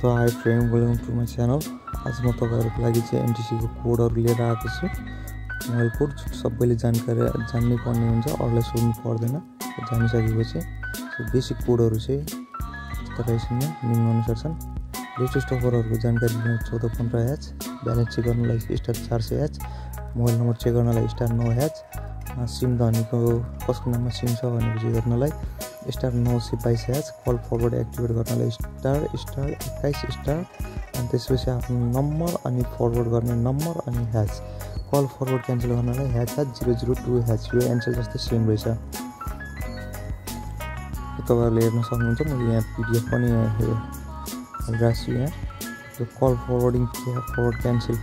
So hi friend, welcome to my channel. आज म तपाईँहरूको लागि चाहिँ एमटिसी को कोडहरू लिएर आएको छु। मोबाइल कोड सबैले जानकारी जान्नै पर्ने हुन्छ, अरूलाई सोध्नु पर्दैन। जानिसकेपछि बेसिक कोडहरू चाहिँ तपाईँसँग निम्नानुसार छन्। लेटेस्ट अफरहरूको जानकारी लिन 1415#, ब्यालेन्स चेक गर्नलाई *400#, मोबाइल नम्बर चेक गर्नलाई *9#, सिम धनीको कसको नाममा सिम छ भनेको चेक गर्नलाई *922#, कल फरवर्ड एक्टिभेट गर्नलाई *21#, अनि त्यसपछि आफ्नो नम्बर अनि फरवर्ड गर्ने नम्बर अनि #, कल फरवर्ड क्यान्सल गर्नलाई #002#। यो एन्सर जस्तै सेम रहेछ, तपाईँहरूले हेर्न सक्नुहुन्छ। मैले यहाँ पिडिएफ पनि राखेको छु। यहाँ call forwarding forward cancel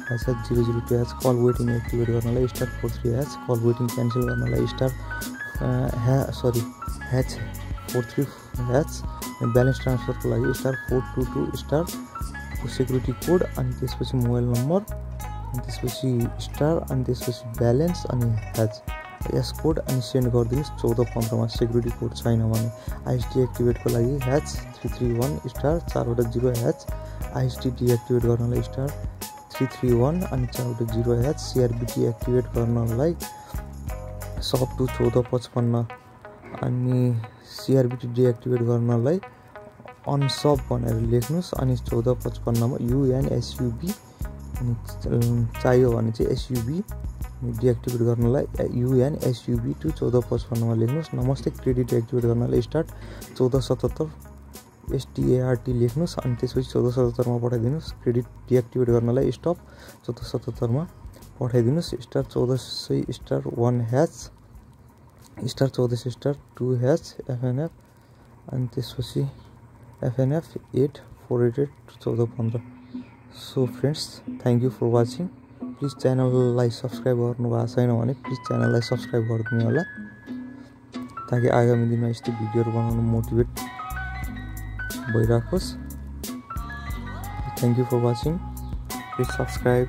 #002#, call waiting activate गर्नलाई *43#, कल वेटिङ क्यान्सल गर्नलाई #43#, ब्यालेन्स ट्रान्सफरको लागि *422# सिक्युरिटी कोड, अनि त्यसपछि मोबाइल नम्बर, अनि त्यसपछि अनि त्यसपछि ब्यालेन्स अनि यस कोड, अनि सेन्ड गरिदिनुहोस् 1415 सिक्युरिटी कोड छैन भने। आइएसटी एक्टिभेटको लागि #331 4/0#, आइएसटी डिएक्टिभेट गर्नलाई *331 अनि 4/0#, सिआरबिटी एक्टिभेट गर्नलाई सब टु 1455, अनि सिआरबिटी डिएक्टिभेट गर्नलाई अनसब भनेर लेख्नुहोस्, अनि 1455 मा UNSUB चाहियो भने चाहिँ SUB डिएक्टिभेट गर्नलाई UNSUB टु 1455 मा लेख्नुहोस्। नमस्ते क्रेडिट एक्टिभेट गर्नलाई *1477 START लेख्नुहोस्, अनि त्यसपछि 1477 मा पठाइदिनुहोस्। क्रेडिट डिएक्टिभेट गर्नलाई स्टप 1477 मा पठाइदिनुहोस्। *1400*1#, *1400*2#, FNF, अनि त्यसपछि FNF 8488 1415। So friends, thank you for watching. Please च्यानललाई सब्सक्राइब गर्नुभएको छैन भने प्लिज च्यानललाई सब्सक्राइब गरिदिनु होला, ताकि आगामी दिनमा यस्तै भिडियोहरू बनाउनु मोटिभेट भइराखोस्। Thank you for watching, please subscribe.